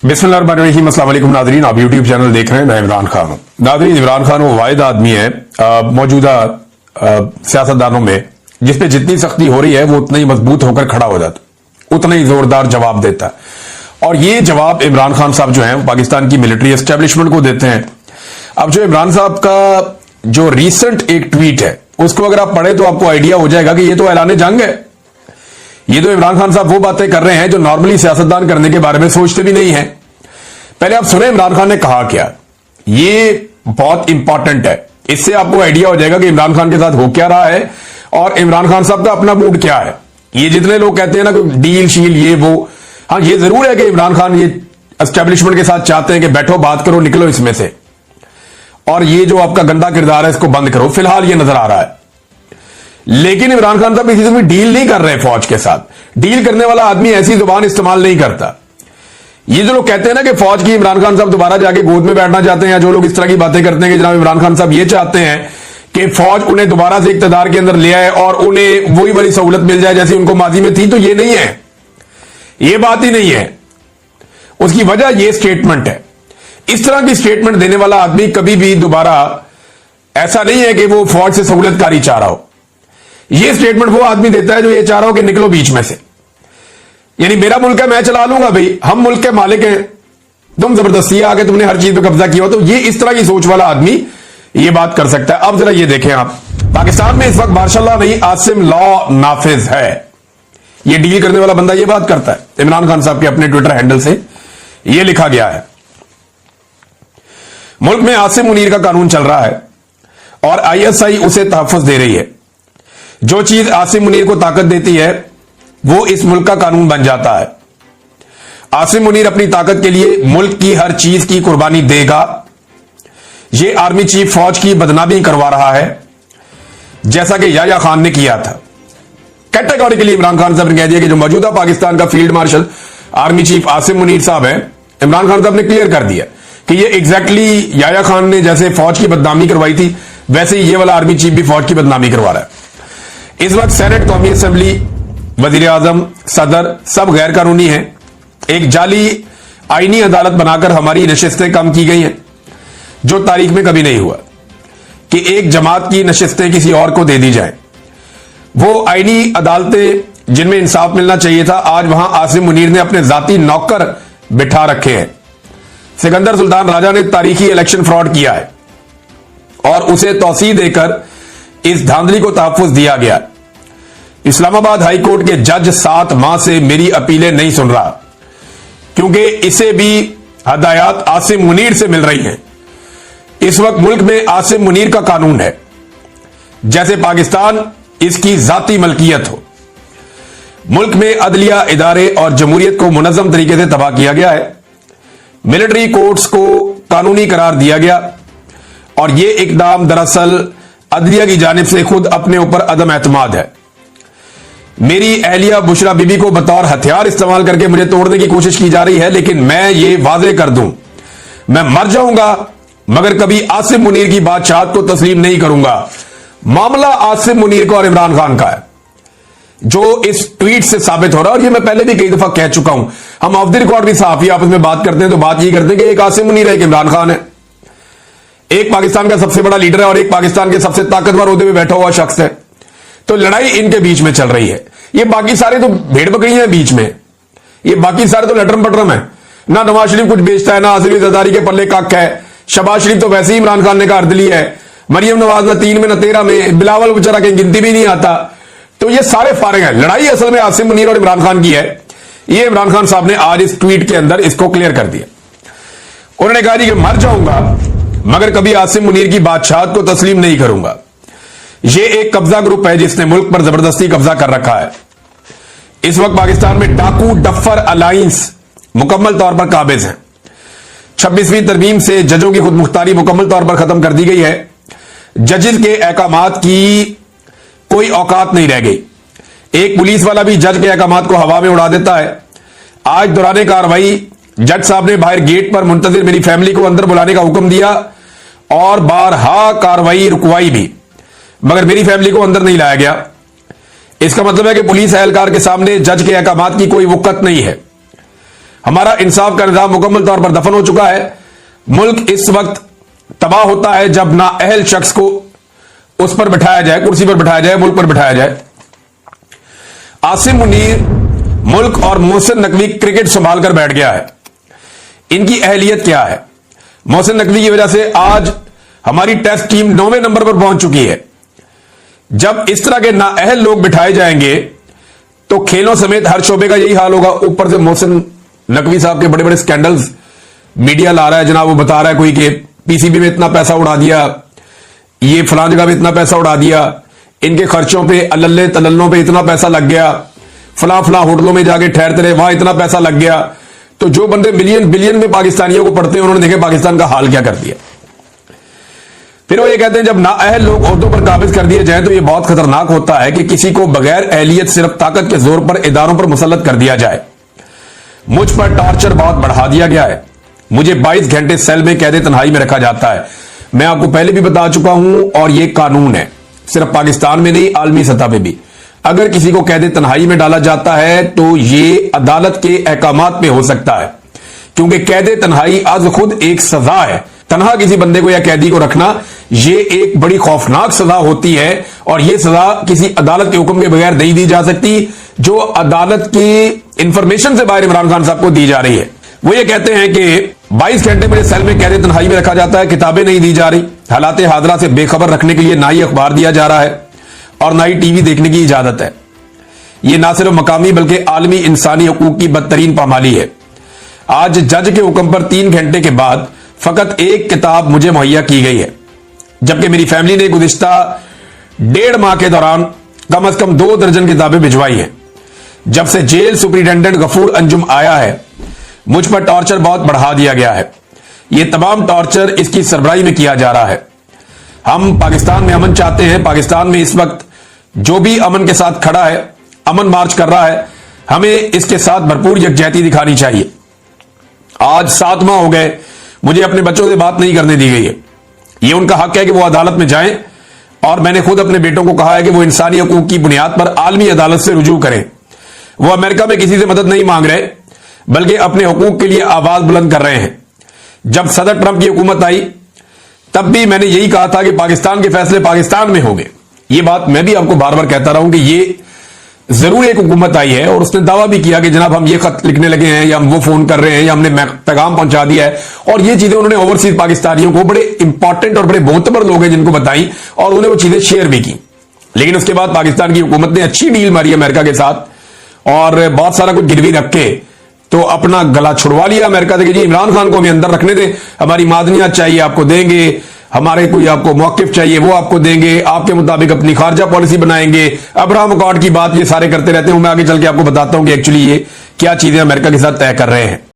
बिस्मिल्लाहिर्रहमानिर्रहीम। अस्सलाम वालेकुम नाज़रीन, आप यूट्यूब चैनल देख रहे हैं। मैं इमरान खान हूं। नाज़रीन, इमरान खान वो वाहिद आदमी है मौजूदा सियासतदानों में जिसपे जितनी सख्ती हो रही है वो उतना ही मजबूत होकर खड़ा हो जाता, उतना ही जोरदार जवाब देता है। और ये जवाब इमरान खान साहब जो है पाकिस्तान की मिलिट्री एस्टेब्लिशमेंट को देते हैं। अब जो इमरान साहब का जो रिसेंट एक ट्वीट है उसको अगर आप पढ़े तो आपको आइडिया हो जाएगा कि ये तो ऐलान जंग है। ये तो इमरान खान साहब वो बातें कर रहे हैं जो नॉर्मली सियासतदान करने के बारे में सोचते भी नहीं है। पहले आप सुने इमरान खान ने कहा क्या, ये बहुत इंपॉर्टेंट है। इससे आपको आइडिया हो जाएगा कि इमरान खान के साथ हो क्या रहा है और इमरान खान साहब का अपना मूड क्या है। ये जितने लोग कहते हैं ना कि डील शील ये वो, हाँ ये जरूर है कि इमरान खान ये एस्टेब्लिशमेंट के साथ चाहते हैं कि बैठो बात करो निकलो इसमें से, और ये जो आपका गंदा किरदार है इसको बंद करो। फिलहाल ये नजर आ रहा है, लेकिन इमरान खान साहब किसी से भी डील नहीं कर रहे फौज के साथ। डील करने वाला आदमी ऐसी जुबान इस्तेमाल नहीं करता। ये जो लोग कहते हैं ना कि फौज की इमरान खान साहब दोबारा जाके गोद में बैठना चाहते हैं, या जो लोग इस तरह की बातें करते हैं कि जनाब इमरान खान साहब ये चाहते हैं कि फौज उन्हें दोबारा से इक्तदार के अंदर ले आए और उन्हें वही बड़ी सहूलत मिल जाए जैसी उनको माजी में थी, तो ये नहीं है, ये बात ही नहीं है। उसकी वजह ये स्टेटमेंट है। इस तरह की स्टेटमेंट देने वाला आदमी कभी भी दोबारा, ऐसा नहीं है कि वो फौज से सहूलतकारी चाह रहा हो। ये स्टेटमेंट वो आदमी देता है जो ये चाह रहा हो कि निकलो बीच में से, यानी मेरा मुल्क है मैं चला लूंगा भाई, हम मुल्क के मालिक हैं, तुम जबरदस्ती आके तुमने हर चीज पे कब्जा किया हो। तो ये इस तरह की सोच वाला आदमी ये बात कर सकता है। अब जरा ये देखें आप, पाकिस्तान में इस वक्त मार्शल नहीं आसिम लॉ नाफिज है। ये डील करने वाला बंदा ये बात करता है। इमरान खान साहब के अपने ट्विटर हैंडल से ये लिखा गया है, मुल्क में आसिम मुनीर का कानून चल रहा है और आईएसआई उसे तहफ्फुज दे रही है। जो चीज आसिम मुनीर को ताकत देती है वो इस मुल्क का कानून बन जाता है। आसिम मुनीर अपनी ताकत के लिए मुल्क की हर चीज की कुर्बानी देगा। ये आर्मी चीफ फौज की बदनामी करवा रहा है जैसा कि याया खान ने किया था। कैटेगोरिकली इमरान खान साहब ने कह दिया कि जो मौजूदा पाकिस्तान का field marshal army chief Asim Munir साहब है, इमरान खान साहब ने क्लियर कर दिया कि ये एग्जैक्टली याया खान ने जैसे फौज की बदनामी करवाई थी वैसे ही ये वाला आर्मी चीफ भी फौज की बदनामी करवा रहा है। इस वक्त सेनेट, कौमी असेंबली, वजीर आजम, सदर सब गैर कानूनी है। एक जाली आईनी अदालत बनाकर हमारी नशिस्तें कम की गई हैं, जो तारीख में कभी नहीं हुआ कि एक जमात की नशिस्तें किसी और को दे दी जाए। वो आईनी अदालतें जिनमें इंसाफ मिलना चाहिए था, आज वहां आसिम मुनीर ने अपने जाती नौकर बिठा रखे हैं। सिकंदर सुल्तान राजा ने तारीखी इलेक्शन फ्रॉड किया है और उसे तौसीह देकर इस धांधली को तहफ्फुज दिया गया। इस्लामाबाद हाई कोर्ट के जज 7 माह से मेरी अपीलें नहीं सुन रहा क्योंकि इसे भी हदायत आसिम मुनीर से मिल रही हैं। इस वक्त मुल्क में आसिम मुनीर का कानून है जैसे पाकिस्तान इसकी जाती मलकियत हो। मुल्क में अदलिया इदारे और जमहूरियत को मुनज़्ज़म तरीके से तबाह किया गया है। मिलिट्री कोर्ट्स को कानूनी करार दिया गया और यह इकदाम दरअसल अदलिया की जानिब से खुद अपने ऊपर अदम एतमाद है। मेरी अहलिया बुशरा बीबी को बतौर हथियार इस्तेमाल करके मुझे तोड़ने की कोशिश की जा रही है, लेकिन मैं ये वाज़ेह कर दूं, मैं मर जाऊंगा मगर कभी आसिम मुनीर की बादशाहत को तस्लीम नहीं करूंगा। मामला आसिम मुनीर का और इमरान खान का है जो इस ट्वीट से साबित हो रहा है। और ये मैं पहले भी कई दफा कह चुका हूं, हम ऑफ द रिकॉर्ड भी सहाफी आपस में बात करते हैं तो बात ये करते हैं कि एक आसिम मुनीर है, एक इमरान खान है, एक पाकिस्तान का सबसे बड़ा लीडर है और एक पाकिस्तान के सबसे ताकतवर ओहदे में बैठा हुआ शख्स है। तो लड़ाई इनके बीच में चल रही है। ये बाकी सारे तो भेड़ बकरियां हैं बीच में, ये बाकी सारे तो लटरम पटरम है। ना नवाज शरीफ कुछ बेचता है, ना आसिफ जरदारी के पल्ले कख है। शहबाज शरीफ तो वैसे ही इमरान खान ने का अर्दली है। मरियम नवाज ना 3 में ना 13 में, बिलावल बेचारा कहीं गिनती भी नहीं आता। तो ये सारे फारिग हैं। लड़ाई असल में आसिम मुनीर और इमरान खान की है। ये इमरान खान साहब ने आज इस ट्वीट के अंदर इसको क्लियर कर दिया। उन्होंने कहा कि मर जाऊंगा मगर कभी आसिम मुनीर की बादशाहत को तस्लीम नहीं करूंगा। यह एक कब्जा ग्रुप है जिसने मुल्क पर जबरदस्ती कब्जा कर रखा है। इस वक्त पाकिस्तान में डाकू डफर अलायंस मुकम्मल तौर पर काबिज है। 26वीं तरमीम से जजों की खुद मुख्तारी मुकम्मल तौर पर खत्म कर दी गई है। जजेस के अहकामात की कोई औकात नहीं रह गई। एक पुलिस वाला भी जज के अहकामात को हवा में उड़ा देता है। आज दौरान कार्रवाई जज साहब ने बाहर गेट पर मुंतजिर मेरी फैमिली को अंदर बुलाने का हुक्म दिया और बारहा कार्रवाई रुकवाई भी, मगर मेरी फैमिली को अंदर नहीं लाया गया। इसका मतलब है कि पुलिस एहलकार के सामने जज के अहकामात की कोई वक़्त नहीं है। हमारा इंसाफ का निजाम मुकम्मल तौर पर दफन हो चुका है। मुल्क इस वक्त तबाह होता है जब नाअहल शख्स को उस पर बिठाया जाए, कुर्सी पर बिठाया जाए, मुल्क पर बिठाया जाए। आसिम मुनीर मुल्क और मोहसिन नकवी क्रिकेट संभाल कर बैठ गया है। इनकी अहलियत क्या है? मोहसिन नकवी की वजह से आज हमारी टेस्ट टीम 9वें नंबर पर पहुंच चुकी है। जब इस तरह के नाअहल लोग बिठाए जाएंगे तो खेलों समेत हर शोबे का यही हाल होगा। ऊपर से मोहसिन नकवी साहब के बड़े बड़े स्कैंडल्स मीडिया ला रहा है जनाब, वो बता रहा है कोई कि पीसीबी में इतना पैसा उड़ा दिया, ये फलां जगह में इतना पैसा उड़ा दिया, इनके खर्चों पे अल्ले तल्लों पे इतना पैसा लग गया, फलां फलां होटलों में जाके ठहरते रहे, वहां इतना पैसा लग गया। तो जो बंदे मिलियन बिलियन में पाकिस्तानियों को पढ़ते हैं, उन्होंने देखे पाकिस्तान का हाल क्या कर दिया। फिर वो ये कहते हैं जब नाअहल लोग ओहदों पर काबिज कर दिए जाए तो ये बहुत खतरनाक होता है कि किसी को बगैर अहलियत सिर्फ ताकत के जोर पर इदारों पर मुसल्लत कर दिया जाए। मुझ पर टॉर्चर बहुत बढ़ा दिया गया है। मुझे 22 घंटे सेल में कैद तन्हाई में रखा जाता है। मैं आपको पहले भी बता चुका हूं और ये कानून है, सिर्फ पाकिस्तान में नहीं, आलमी सतह पे भी। अगर किसी को कैद तन्हाई में डाला जाता है तो ये अदालत के अहकामात में हो सकता है, क्योंकि कैद तन्हाई आज खुद एक सजा है। तनहा किसी बंदे को या कैदी को रखना ये एक बड़ी खौफनाक सजा होती है और ये सजा किसी अदालत के हुक्म के बगैर नहीं दी जा सकती, जो अदालत की इंफॉर्मेशन से बाहर इमरान खान साहब को दी जा रही है। वो ये कहते हैं कि 22 घंटे मेरे सेल में कैद तन्हाई में रखा जाता है, किताबें नहीं दी जा रही, हालात हादरा से बेखबर रखने के लिए ना ही अखबार दिया जा रहा है और ना ही टीवी देखने की इजाजत है। यह ना सिर्फ मकामी बल्कि आलमी इंसानी हकूक की बदतरीन पामाली है। आज जज के हुक्म पर 3 घंटे के बाद फकत एक किताब मुझे मुहैया की गई है, जबकि मेरी फैमिली ने गुज़िश्ता 1.5 माह के दौरान कम से कम 2 दर्जन किताबें भिजवाई हैं। जब से जेल सुपरिटेंडेंट गफूर अंजुम आया है, मुझ पर टॉर्चर बहुत बढ़ा दिया गया है। यह तमाम टॉर्चर इसकी सरबराही में किया जा रहा है। हम पाकिस्तान में अमन चाहते हैं। पाकिस्तान में इस वक्त जो भी अमन के साथ खड़ा है, अमन मार्च कर रहा है, हमें इसके साथ भरपूर यकजहती दिखानी चाहिए। आज 7 माह हो गए मुझे अपने बच्चों से बात नहीं करने दी गई है। यह उनका हक है कि वो अदालत में जाएं और मैंने खुद अपने बेटों को कहा है कि वो इंसानी हकूक की बुनियाद पर आलमी अदालत से रुजू करें। वो अमेरिका में किसी से मदद नहीं मांग रहे, बल्कि अपने हकूक के लिए आवाज बुलंद कर रहे हैं। जब सदर ट्रंप की हुकूमत आई तब भी मैंने यही कहा था कि पाकिस्तान के फैसले पाकिस्तान में होंगे। ये बात मैं भी आपको बार बार कहता रहा हूं कि ये जरूर एक हुकूमत आई है और उसने दावा भी किया कि जनाब हम ये खत लिखने लगे हैं या हम वो फोन कर रहे हैं या हमने पैगाम पहुंचा दिया है, और ये चीजें उन्होंने ओवरसीज पाकिस्तानियों को, बड़े इंपॉर्टेंट और बड़े मोतबर लोग हैं जिनको बताई और उन्होंने वो चीजें शेयर भी की। लेकिन उसके बाद पाकिस्तान की हुकूमत ने अच्छी डील मारी अमेरिका के साथ और बहुत सारा कुछ गिरवी रख के तो अपना गला छुड़वा लिया अमेरिका से कि जी इमरान खान को हमें अंदर रखने दें, हमारी मादनियात चाहिए आपको देंगे, हमारे कोई आपको मौकिफ चाहिए वो आपको देंगे, आपके मुताबिक अपनी खारजा पॉलिसी बनाएंगे। अब्राहम अकॉर्ड की बात ये सारे करते रहते हैं। मैं आगे चल के आपको बताता हूं कि एक्चुअली ये क्या चीजें अमेरिका के साथ तय कर रहे हैं।